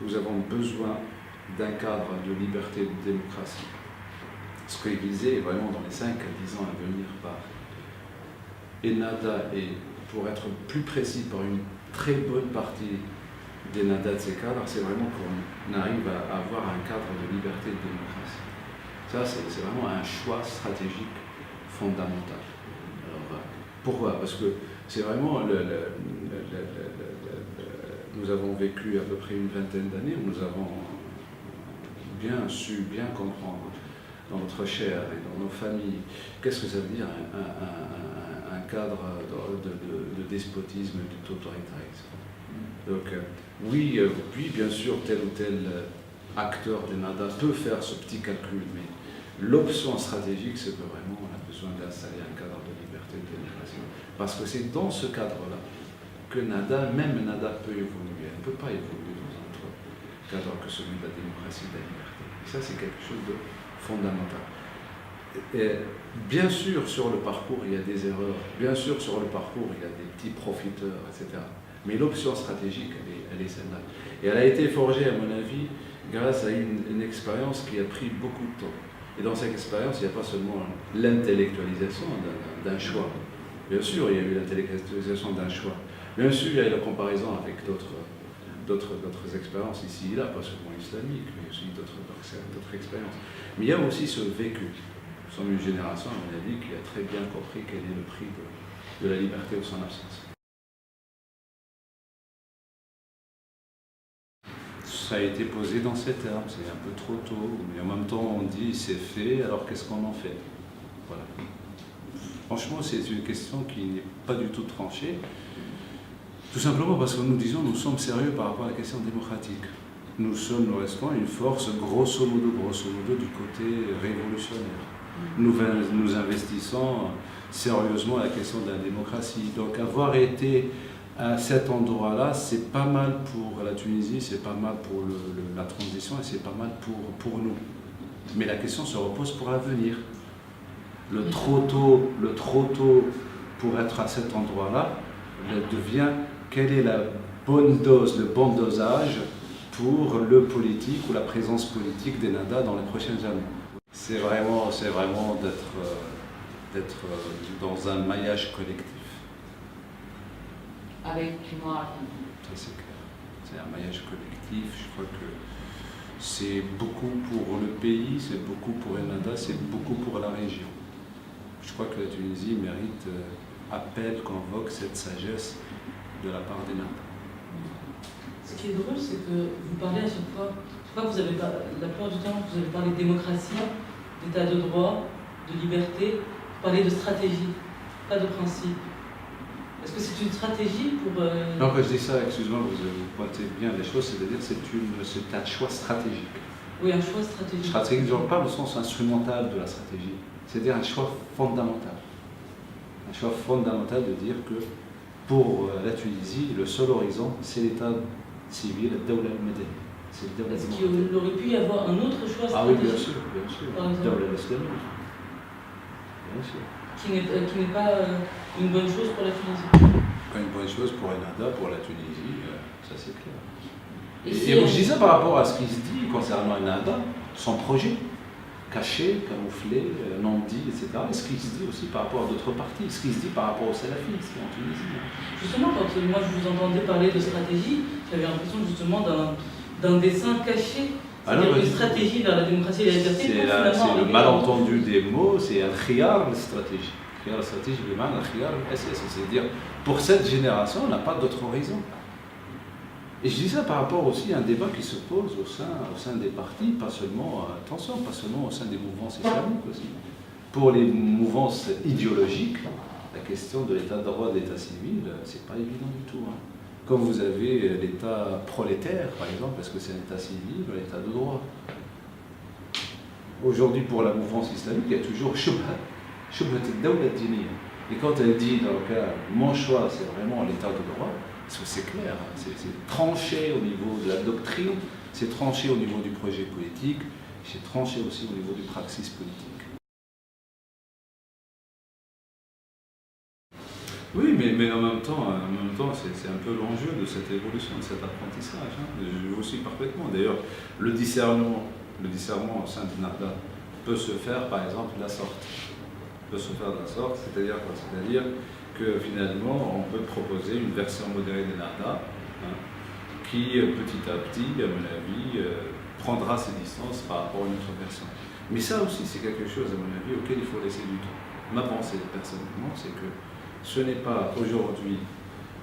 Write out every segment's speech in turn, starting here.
nous avons besoin d'un cadre de liberté et de démocratie. Ce qu'il visait vraiment dans les 5 à 10 ans à venir par Ennahda, et pour être plus précis, par une très bonne partie d'Ennahda de ces cadres, c'est vraiment qu'on arrive à avoir un cadre de liberté et de démocratie. Ça, c'est vraiment un choix stratégique fondamental. Alors, pourquoi? Parce que c'est vraiment nous avons vécu à peu près une vingtaine d'années où nous avons bien comprendre dans notre chair et dans nos familles qu'est-ce que ça veut dire un cadre de despotisme et d'autoritarisme. Donc oui, bien sûr, tel ou tel acteur d'Ennahda peut faire ce petit calcul, mais l'option stratégique, c'est que vraiment on a besoin d'installer un cadre de liberté et de démocratie. Parce que c'est dans ce cadre-là que même Ennahda peut évoluer. Elle ne peut pas évoluer dans un autre cadre que celui de la démocratie et de la liberté. Et ça, c'est quelque chose de fondamental. Et bien sûr, sur le parcours, il y a des erreurs. Bien sûr, sur le parcours, il y a des petits profiteurs, etc. Mais l'option stratégique, elle est celle-là. Et elle a été forgée, à mon avis, grâce à une expérience qui a pris beaucoup de temps. Et dans cette expérience, il n'y a pas seulement l'intellectualisation d'un choix. Bien sûr, il y a eu l'intellectualisation d'un choix. Bien sûr, il y a eu la comparaison avec d'autres expériences ici et là, pas seulement islamiques, mais aussi d'autres expériences. Mais il y a aussi ce vécu. Nous sommes une génération, à mon avis, qui a très bien compris quel est le prix de la liberté ou son absence. Ça a été posé dans ces termes, c'est un peu trop tôt, mais en même temps on dit c'est fait, alors qu'est-ce qu'on en fait? Voilà. Franchement, c'est une question qui n'est pas du tout tranchée, tout simplement parce que nous disons nous sommes sérieux par rapport à la question démocratique. Nous restons une force grosso modo du côté révolutionnaire. Nous investissons sérieusement à la question de la démocratie. Donc avoir été à cet endroit-là, c'est pas mal pour la Tunisie, c'est pas mal pour la transition et c'est pas mal pour nous. Mais la question se repose pour l'avenir. Le trop tôt pour être à cet endroit-là devient quelle est la bonne dose, le bon dosage pour le politique ou la présence politique d'Ennahda dans les prochaines années. C'est vraiment d'être dans un maillage collectif. Avec moi. Ça c'est clair. C'est un maillage collectif. Je crois que c'est beaucoup pour le pays, c'est beaucoup pour Ennahda, c'est beaucoup pour la région. Je crois que la Tunisie mérite, appelle, convoque cette sagesse de la part d'Ennahda. Ce qui est drôle, c'est que vous parlez à chaque fois, je crois que la plupart du temps, vous avez parlé de démocratie, d'état de droit, de liberté, vous parlez de stratégie, pas de principe. Est-ce que c'est une stratégie pour... Non, quand je dis ça, excuse-moi, vous pointez bien les choses, c'est-à-dire que c'est un choix stratégique. Oui, un choix stratégique. Stratégique, je ne parle pas au sens instrumental de la stratégie, c'est-à-dire un choix fondamental. Un choix fondamental de dire que pour la Tunisie, le seul horizon, c'est l'état civil, le Dawla al-Madani. Est-ce qu'il aurait pu y avoir un autre choix stratégique? Ah oui, bien sûr. Dawla al-Islami. Bien sûr. Qui n'est pas une bonne chose pour la Tunisie. Pas une bonne chose pour Ennahda, pour la Tunisie, ça c'est clair. Et je dis ça par rapport à ce qui se dit concernant Ennahda, son projet, caché, camouflé, non dit, etc. Et ce qui se dit aussi par rapport à d'autres partis, ce qui se dit par rapport aux salafistes en Tunisie. Justement, quand moi je vous entendais parler de stratégie, j'avais l'impression justement d'un dessin caché. C'est-à-dire une stratégie vers la démocratie et la liberté. C'est le malentendu des mots, c'est un khiyar stratégique. Khiyar stratégique, c'est-à-dire pour cette génération, on n'a pas d'autre horizon. Et je dis ça par rapport aussi à un débat qui se pose au sein des partis, pas seulement, attention, pas seulement au sein des mouvances islamiques aussi. Pour les mouvances idéologiques, la question de l'état de droit, de l'état civil, c'est pas évident du tout. Comme vous avez l'état prolétaire, par exemple, est-ce que c'est un état civil ou un état de droit? Aujourd'hui, pour la mouvance islamique, il y a toujours shubha al-dawla ad-diniya. Et quand elle dit, dans le cas, mon choix, c'est vraiment l'état de droit, parce que c'est clair, c'est tranché au niveau de la doctrine, c'est tranché au niveau du projet politique, c'est tranché aussi au niveau du praxis politique. Oui, mais en même temps, c'est un peu l'enjeu de cette évolution, de cet apprentissage. Hein. Je vous suis parfaitement. D'ailleurs, le discernement au sein du Narda peut se faire, par exemple, de la sorte. Peut se faire de la sorte, c'est-à-dire quoi? C'est-à-dire que finalement, on peut proposer une version modérée des Narda, hein, qui, petit à petit, à mon avis, prendra ses distances par rapport à une autre version. Mais ça aussi, c'est quelque chose, à mon avis, auquel il faut laisser du temps. Ma pensée, personnellement, c'est que ce n'est pas aujourd'hui,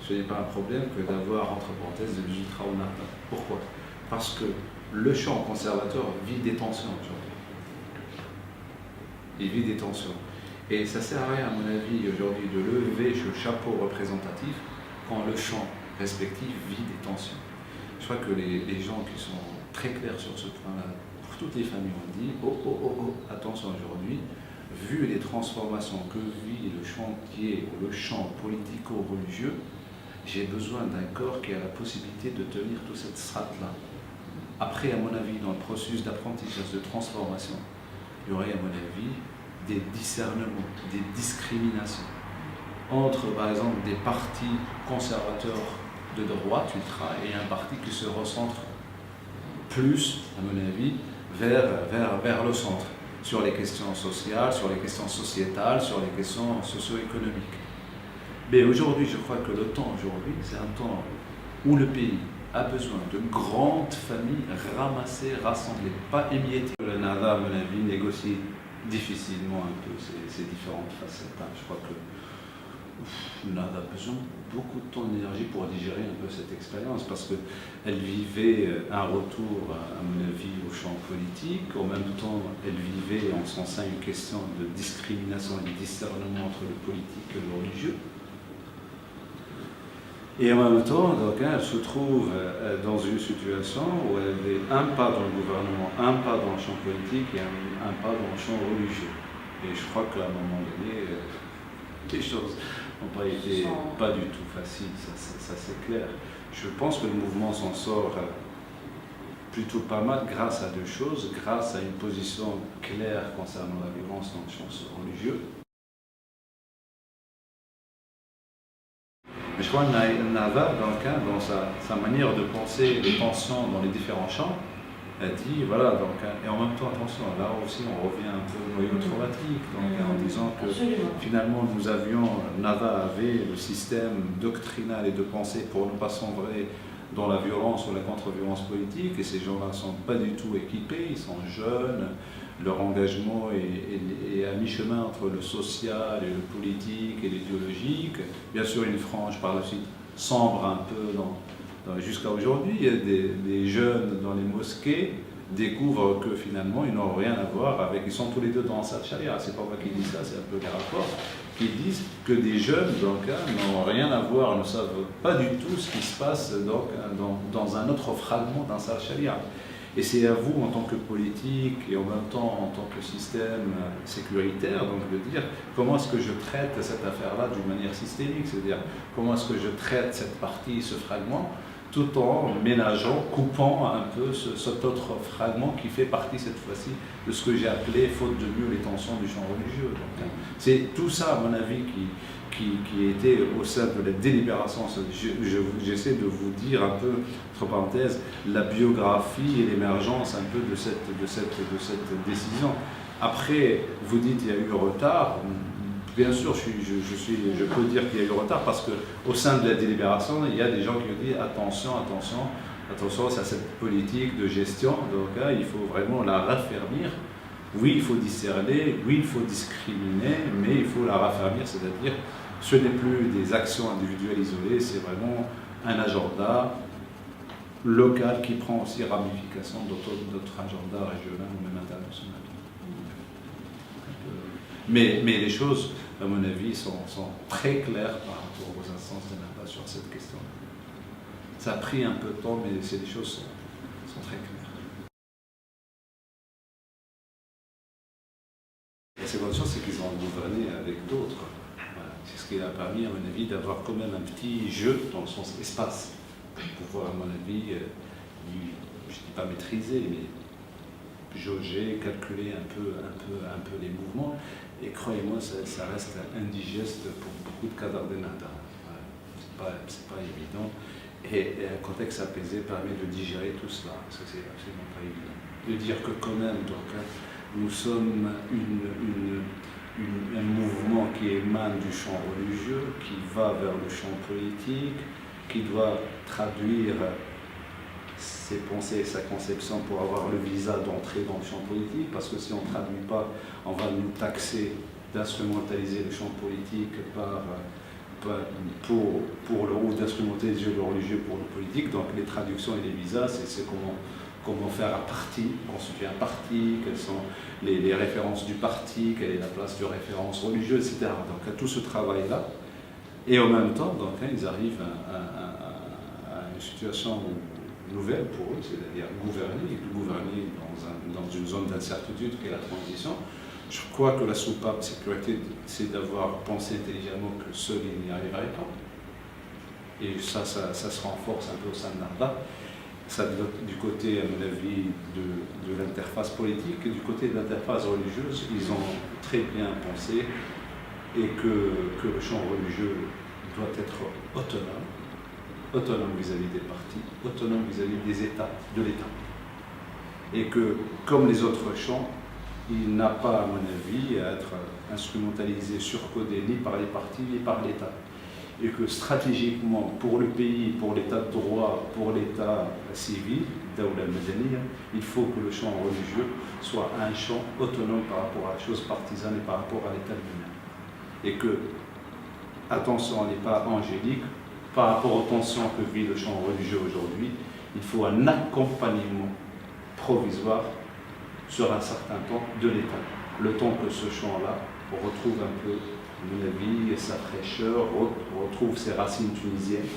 ce n'est pas un problème que d'avoir, entre parenthèses, de l'ultra au Narda. Pourquoi? Parce que le champ conservateur vit des tensions aujourd'hui. Il vit des tensions. Et ça ne sert à rien, à mon avis, aujourd'hui, de lever ce chapeau représentatif quand le champ respectif vit des tensions. Je crois que les gens qui sont très clairs sur ce point-là, pour toutes les familles, ont dit attention aujourd'hui, vu les transformations que vit le chantier ou le champ politico-religieux, j'ai besoin d'un corps qui a la possibilité de tenir toute cette strate-là. Après, à mon avis, dans le processus d'apprentissage, de transformation, il y aurait, à mon avis, des discernements, des discriminations entre, par exemple, des partis conservateurs de droite ultra et un parti qui se recentre plus, à mon avis, vers le centre, sur les questions sociales, sur les questions sociétales, sur les questions socio-économiques. Mais aujourd'hui, je crois que le temps aujourd'hui, c'est un temps où le pays a besoin de grandes familles ramassées, rassemblées, pas émiettées. Le Narda, à mon avis, négocie difficilement un peu ces différentes facettes. Je crois que le Narda a besoin de beaucoup de temps et d'énergie pour digérer un peu cette expérience, parce qu'elle vivait un retour, à mon avis, au champ politique. En même temps, elle vivait en son sein une question de discrimination et de discernement entre le politique et le religieux. Et en même temps, donc, elle se trouve dans une situation où elle avait un pas dans le gouvernement, un pas dans le champ politique et un pas dans le champ religieux. Et je crois qu'à un moment donné, les choses n'ont pas été pas du tout faciles, ça c'est clair. Je pense que le mouvement s'en sort plutôt pas mal grâce à deux choses, grâce à une position claire concernant la violence dans le champ religieux. Mais je crois que Nava, dans sa manière de penser les tensions dans les différents champs, a dit, voilà, donc, et en même temps, attention, là aussi on revient un peu au noyau traumatique, en disant que finalement Nava avait le système doctrinal et de pensée pour ne pas sombrer dans la violence ou la contre-violence politique, et ces gens-là ne sont pas du tout équipés, ils sont jeunes, leur engagement est à mi-chemin entre le social et le politique et l'idéologique. Bien sûr, une frange par la suite sombre un peu jusqu'à aujourd'hui. Il y a des jeunes dans les mosquées découvrent que finalement ils n'ont rien à voir avec, ils sont tous les deux dans sa charia, c'est pas moi qui dis ça, c'est un peu les rapports qui disent que des jeunes n'ont rien à voir, ne savent pas du tout ce qui se passe dans un autre fragment d'un sa charia. Et c'est à vous, en tant que politique et en même temps en tant que système sécuritaire, donc de dire comment est-ce que je traite cette affaire-là d'une manière systémique, c'est-à-dire comment est-ce que je traite cette partie, ce fragment, tout en ménageant, coupant un peu cet autre fragment qui fait partie cette fois-ci de ce que j'ai appelé, faute de mieux, les tensions du champ religieux. C'est tout ça, à mon avis, qui était au sein de la délibération. J'essaie de vous dire un peu, entre parenthèses, la biographie et l'émergence un peu de cette décision. Après, vous dites qu'il y a eu retard. Bien sûr, je peux dire qu'il y a eu retard parce qu'au sein de la délibération, il y a des gens qui ont dit attention, c'est à cette politique de gestion, donc là, il faut vraiment la raffermir. Oui, il faut discerner, oui, il faut discriminer, mais il faut la raffermir, c'est-à-dire ce n'est plus des actions individuelles isolées, c'est vraiment un agenda local qui prend aussi ramification d'autres agendas régionaux ou même internationaux. Mais les choses, à mon avis, sont très claires par rapport aux instances de Narda sur cette question. Ça a pris un peu de temps, mais les choses sont très claires. La seconde chose, c'est qu'ils ont gouverné avec d'autres. Voilà. C'est ce qui a permis, à mon avis, d'avoir quand même un petit jeu dans le sens espace, pour pouvoir, à mon avis, je ne dis pas maîtriser, mais jauger, calculer un peu les mouvements. Et croyez-moi, ça reste indigeste pour beaucoup de cadres de Nada. C'est pas évident. Et un contexte apaisé permet de digérer tout cela. Ça, c'est absolument pas évident. De dire que quand même, donc, nous sommes un mouvement qui émane du champ religieux, qui va vers le champ politique, qui doit traduire ses pensées et sa conception pour avoir le visa d'entrer dans le champ politique, parce que si on ne traduit pas, on va nous taxer d'instrumentaliser le champ politique ou d'instrumentaliser le religieux pour le politique. Donc les traductions et les visas, c'est comment faire un parti, constituer un parti, quelles sont les références du parti, quelle est la place de référence religieuse, etc. Donc tout ce travail-là, et en même temps, donc, ils arrivent à une situation nouvelle pour eux, c'est-à-dire gouverner dans une zone d'incertitude qu'est la transition. Je crois que la soupape sécurité, c'est d'avoir pensé intelligemment que seul il n'y arriverait pas. Et ça se renforce un peu au sein de Nada. Ça du côté, à mon avis, de l'interface politique, et du côté de l'interface religieuse, ils ont très bien pensé et que le champ religieux doit être autonome vis-à-vis des partis, autonome vis-à-vis des États, de l'État. Et que, comme les autres champs, il n'a pas, à mon avis, à être instrumentalisé, surcodé ni par les partis ni par l'État. Et que stratégiquement, pour le pays, pour l'État de droit, pour l'État civil, Daoula Madaniya, il faut que le champ religieux soit un champ autonome par rapport à la chose partisane et par rapport à l'État lui-même. Et que, attention, on n'est pas angélique, par rapport aux tensions que vit le champ religieux aujourd'hui, il faut un accompagnement provisoire sur un certain temps de l'État. Le temps que ce champ-là retrouve un peu, à mon avis, sa fraîcheur, retrouve ses racines tunisiennes.